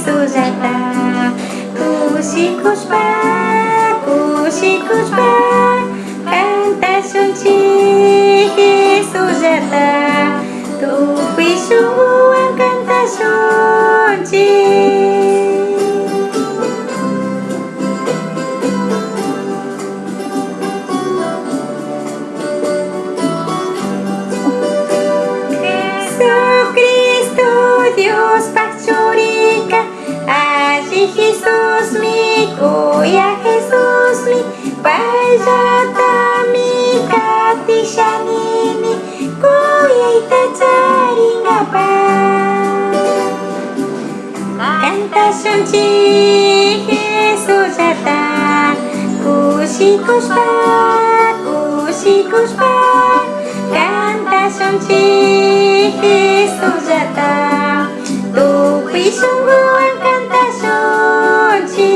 Sujata Kushikushpa Kushikushpa Canta Shunchi Sujata Tupishuan canta Shunchi Dios Pachurika, allí Jesús mi, Kuya Jesús mi, Payata mi, Katishanini, Kuya Itacharingapa. Canta Shunchi, Jesús yata, Kushikushpa, Kushikushpa, Canta Shunchi, Jesús yata. Tupisungguan canta Shunchi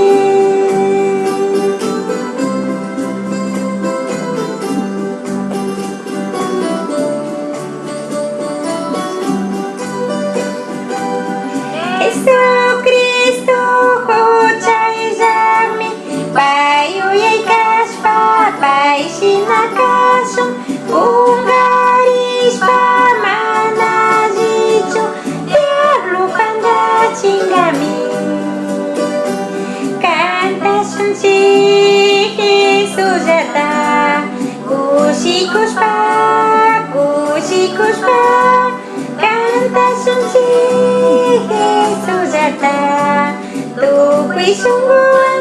Jesucristo huchay llaqmi payuyay kashpa payshinakashun ungarishpa mana allichu chingami Canta Shunchi Jesús yata Kushikushpa Kushikushpa Canta Shunchi Jesús yata Tupisungguan